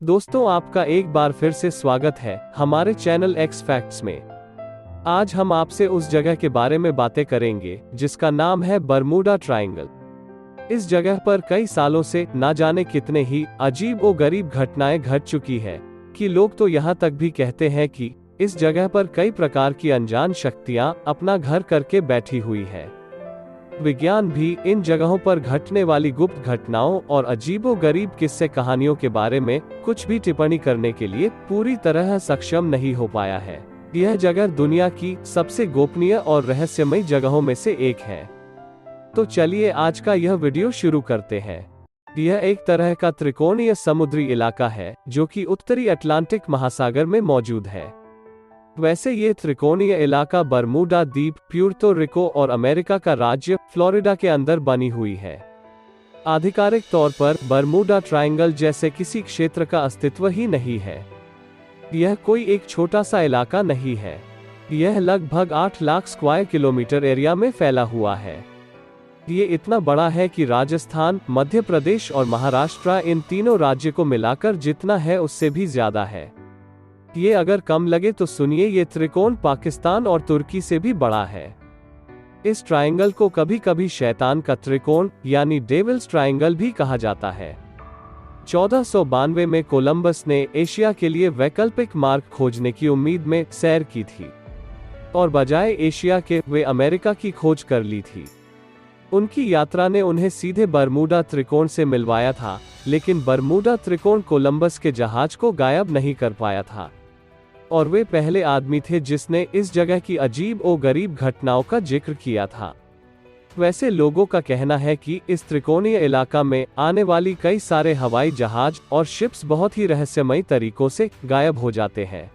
दोस्तों, आपका एक बार फिर से स्वागत है हमारे चैनल एक्स फैक्ट्स में। आज हम आपसे उस जगह के बारे में बातें करेंगे जिसका नाम है बरमूडा ट्रायंगल। इस जगह पर कई सालों से ना जाने कितने ही अजीब और गरीब घटनाएं घट चुकी है कि लोग तो यहाँ तक भी कहते हैं कि इस जगह पर कई प्रकार की अनजान शक्तियां अपना घर करके बैठी हुई है। विज्ञान भी इन जगहों पर घटने वाली गुप्त घटनाओं और अजीबो गरीब किस्से कहानियों के बारे में कुछ भी टिप्पणी करने के लिए पूरी तरह सक्षम नहीं हो पाया है। यह जगह दुनिया की सबसे गोपनीय और रहस्यमयी जगहों में से एक है। तो चलिए आज का यह वीडियो शुरू करते हैं। यह एक तरह का त्रिकोणीय समुद्री इलाका है जो कि उत्तरी अटलांटिक महासागर में मौजूद है। वैसे ये त्रिकोणीय इलाका बरमूडा द्वीप, प्यूर्तो रिको और अमेरिका का राज्य फ्लोरिडा के अंदर बनी हुई है। आधिकारिक तौर पर बरमूडा ट्रायंगल जैसे किसी क्षेत्र का अस्तित्व ही नहीं है। यह कोई एक छोटा सा इलाका नहीं है। यह लगभग 8 लाख स्क्वायर किलोमीटर एरिया में फैला हुआ है। ये इतना बड़ा है कि राजस्थान, मध्य प्रदेश और महाराष्ट्र इन तीनों राज्य को मिलाकर जितना है उससे भी ज्यादा है। ये अगर कम लगे तो सुनिए, ये त्रिकोण पाकिस्तान और तुर्की से भी बड़ा है। इस ट्रायंगल को कभी कभी शैतान का त्रिकोण यानी डेविल्स ट्रायंगल भी कहा जाता है। 1492 में कोलंबस ने एशिया के लिए वैकल्पिक मार्ग खोजने की उम्मीद में सैर की थी और बजाय एशिया के वे अमेरिका की खोज कर ली थी। उनकी यात्रा ने उन्हें सीधे बरमूडा त्रिकोण से मिलवाया था, लेकिन बरमूडा त्रिकोण कोलंबस के जहाज को गायब नहीं कर पाया था और वे पहले आदमी थे जिसने इस जगह की अजीब और गरीब घटनाओं का जिक्र किया था। वैसे लोगों का कहना है कि इस त्रिकोणीय इलाका में आने वाली कई सारे हवाई जहाज और शिप्स बहुत ही रहस्यमयी तरीकों से गायब हो जाते हैं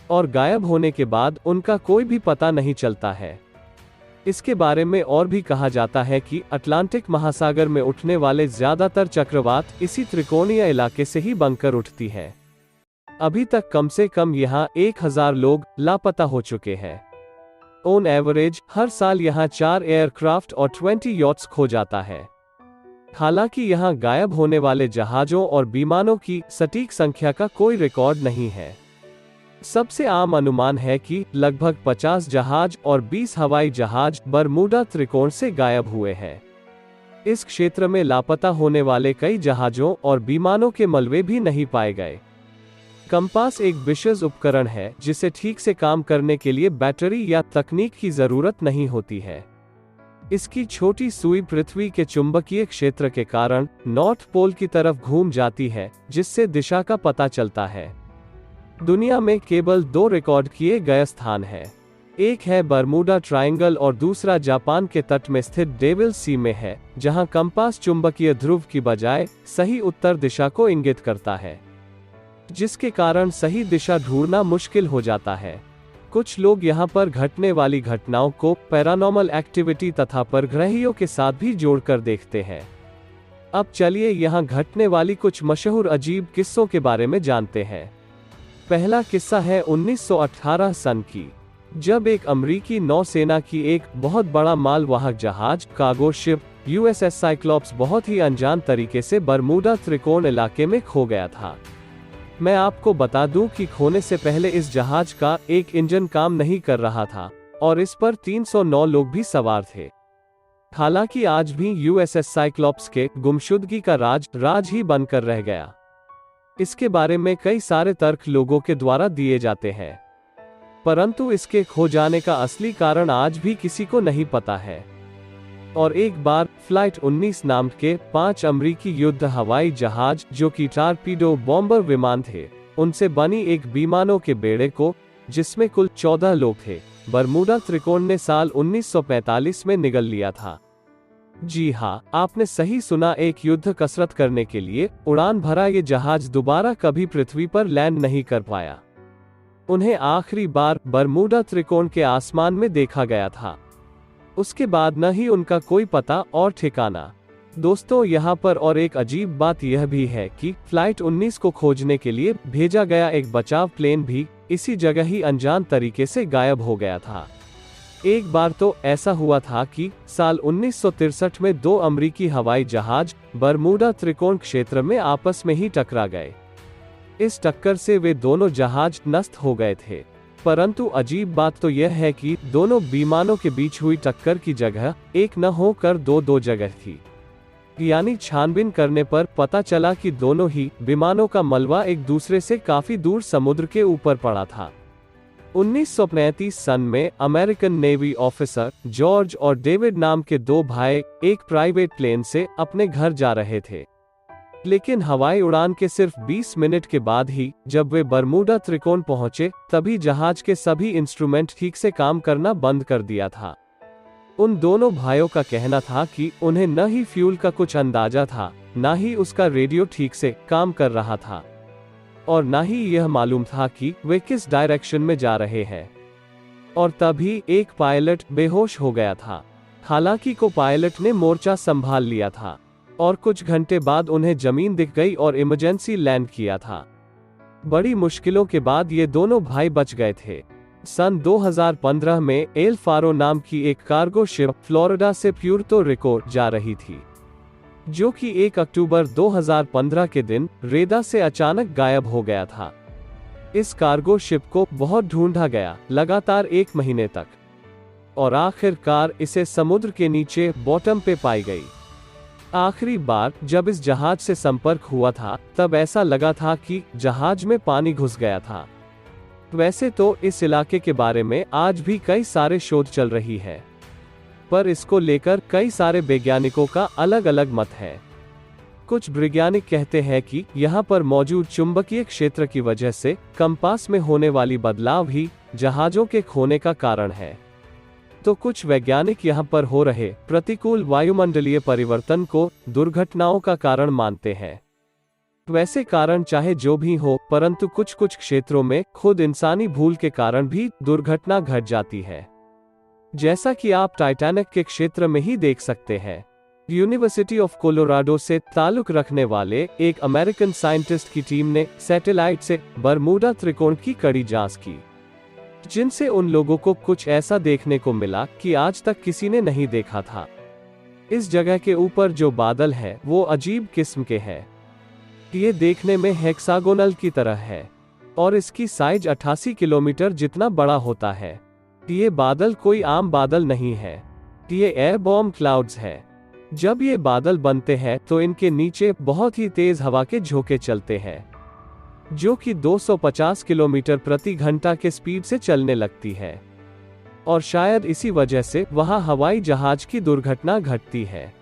और गायब होने के बाद उनका कोई भी पता नहीं चलता है। इसके बारे में और भी कहा जाता है कि अटलांटिक महासागर में उठने वाले ज्यादातर चक्रवात इसी त्रिकोणीय इलाके से ही बनकर उठती है। अभी तक कम से कम यहाँ 1000 लोग लापता हो चुके हैं। ऑन एवरेज हर साल यहाँ 4 एयरक्राफ्ट और 20 यॉट्स खो जाता है। हालांकि यहाँ गायब होने वाले जहाजों और विमानों की सटीक संख्या का कोई रिकॉर्ड नहीं है। सबसे आम अनुमान है कि लगभग 50 जहाज और 20 हवाई जहाज बरमूडा त्रिकोण से गायब हुए हैं। इस क्षेत्र में लापता होने वाले कई जहाजों और विमानों के मलबे भी नहीं पाए गए। कंपास एक विशेष उपकरण है जिसे ठीक से काम करने के लिए बैटरी या तकनीक की जरूरत नहीं होती है। इसकी छोटी सुई पृथ्वी के चुंबकीय क्षेत्र के कारण नॉर्थ पोल की तरफ घूम जाती है, जिससे दिशा का पता चलता है। दुनिया में केवल 2 रिकॉर्ड किए गए स्थान है। एक है बरमूडा ट्रायंगल और दूसरा जापान के तट में स्थित डेविल सी में है, जहां कंपास चुंबकीय ध्रुव की बजाय सही उत्तर दिशा को इंगित करता है, जिसके कारण सही दिशा ढूंढना मुश्किल हो जाता है। कुछ लोग यहाँ पर घटने वाली घटनाओं को पैरानॉर्मल एक्टिविटी तथा परग्रहियों के साथ भी जोड़कर देखते हैं। अब चलिए यहाँ घटने वाली कुछ मशहूर अजीब किस्सों के बारे में जानते हैं। पहला किस्सा है 1918 सन की, जब एक अमेरिकी नौसेना की एक बहुत बड़ा मालवाहक जहाज कार्गो शिप यूएसएस साइक्लॉप्स बहुत ही अनजान तरीके से बरमूडा त्रिकोण इलाके में खो गया था। मैं आपको बता दूं कि खोने से पहले इस जहाज का एक इंजन काम नहीं कर रहा था और इस पर 309 लोग भी सवार थे। हालांकि आज भी यूएसएस साइक्लॉप्स के गुमशुदगी का राज ही बनकर रह गया। इसके बारे में कई सारे तर्क लोगों के द्वारा दिए जाते हैं, परंतु इसके खो जाने का असली कारण आज भी किसी को नहीं पता है। और एक बार फ्लाइट 19 नाम के 5 अमेरिकी युद्ध हवाई जहाज, जो कि टारपीडो बॉम्बर विमान थे, उनसे बनी एक विमानों के बेड़े को, जिसमें कुल 14 लोग थे, बरमूडा त्रिकोण ने साल 1945 में निगल लिया था। जी हाँ, आपने सही सुना, एक युद्ध कसरत करने के लिए उड़ान भरा ये जहाज दोबारा कभी पृथ्वी पर लैंड नहीं कर पाया। उन्हें आखिरी बार बरमूडा त्रिकोण के आसमान में देखा गया था। उसके बाद न ही उनका कोई पता और ठिकाना। दोस्तों, यहाँ पर और एक अजीब बात यह भी है कि फ्लाइट 19 को खोजने के लिए भेजा गया एक बचाव प्लेन भी इसी जगह ही अनजान तरीके से गायब हो गया था। एक बार तो ऐसा हुआ था कि साल 1963 में 2 अमेरिकी हवाई जहाज बरमूडा त्रिकोण क्षेत्र में आपस में ही टकरा गए। इस टक्कर से वे दोनों जहाज नष्ट हो गए थे। परंतु अजीब बात तो यह है कि दोनों विमानों के बीच हुई टक्कर की जगह एक न होकर दो जगह थी। यानी छानबीन करने पर पता चला कि दोनों ही विमानों का मलबा एक दूसरे से काफी दूर समुद्र के ऊपर पड़ा था। 1935 सन में अमेरिकन नेवी ऑफिसर जॉर्ज और डेविड नाम के दो भाई एक प्राइवेट प्लेन से अपने घर जा रहे थे। लेकिन हवाई उड़ान के सिर्फ 20 मिनट के बाद ही जब वे बरमूडा त्रिकोण पहुंचे, तभी जहाज के सभी इंस्ट्रूमेंट ठीक से काम करना बंद कर दिया था। उन दोनों भाइयों का कहना था कि उन्हें न ही फ्यूल का कुछ अंदाजा था, न ही उसका रेडियो ठीक से काम कर रहा था, और न ही यह मालूम था कि वे किस डायरेक्शन में जा रहे हैं। और तभी एक पायलट बेहोश हो गया था। हालांकि को पायलट ने मोर्चा संभाल लिया था और कुछ घंटे बाद उन्हें जमीन दिख गई और इमरजेंसी लैंड किया था। बड़ी मुश्किलों के बाद ये दोनों भाई बच गए थे। सन 2015 में एल फारो नाम की एक कार्गो शिप फ्लोरिडा से प्यूर्तो रिको जा रही थी, जो कि 1 अक्टूबर 2015 के दिन रेदा से अचानक गायब हो गया था। इस कार्गो शिप को बहुत ढूंढा गया, लगातार 1 महीने तक, और आखिरकार इसे समुद्र के नीचे बॉटम पे पाई गई। आखिरी बार जब इस जहाज से संपर्क हुआ था तब ऐसा लगा था कि जहाज में पानी घुस गया था। वैसे तो इस इलाके के बारे में आज भी कई सारे शोध चल रही है, पर इसको लेकर कई सारे वैज्ञानिकों का अलग अलग मत है। कुछ वैज्ञानिक कहते हैं कि यहाँ पर मौजूद चुंबकीय क्षेत्र की वजह से कंपास में होने वाली बदलाव ही जहाजों के खोने का कारण है। तो कुछ वैज्ञानिक यहाँ पर हो रहे प्रतिकूल वायुमंडलीय परिवर्तन को दुर्घटनाओं का कारण मानते हैं। वैसे कारण चाहे जो भी हो, परंतु कुछ कुछ क्षेत्रों में खुद इंसानी भूल के कारण भी दुर्घटना घट जाती है, जैसा कि आप टाइटैनिक के क्षेत्र में ही देख सकते हैं। यूनिवर्सिटी ऑफ कोलोराडो से ताल्लुक रखने वाले एक अमेरिकन साइंटिस्ट की टीम ने सैटेलाइट से बरमूडा त्रिकोण की कड़ी जांच की, जिनसे उन लोगों को कुछ ऐसा देखने को मिला कि आज तक किसी ने नहीं देखा था। इस जगह के ऊपर जो बादल है वो अजीब किस्म के हैं। ये देखने में हेक्सागोनल की तरह है और इसकी साइज 88 किलोमीटर जितना बड़ा होता है। ये बादल कोई आम बादल नहीं है, ये एयर बॉम्ब क्लाउड्स है। जब ये बादल बनते हैं तो इनके नीचे बहुत ही तेज हवा के झोंके चलते हैं, जो कि 250 किलोमीटर प्रति घंटा के स्पीड से चलने लगती है, और शायद इसी वजह से वहां हवाई जहाज की दुर्घटना घटती है।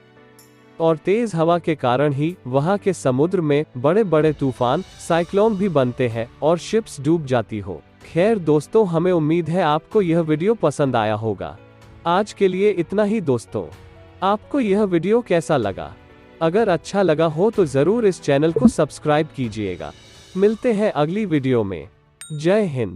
और तेज हवा के कारण ही वहां के समुद्र में बड़े बड़े तूफान, साइक्लोन भी बनते हैं और शिप्स डूब जाती हो। खैर दोस्तों, हमें उम्मीद है आपको यह वीडियो पसंद आया होगा। आज के लिए इतना ही दोस्तों। आपको यह वीडियो कैसा लगा? अगर अच्छा लगा हो तो जरूर इस चैनल को सब्सक्राइब कीजिएगा। मिलते हैं अगली वीडियो में। जय हिंद।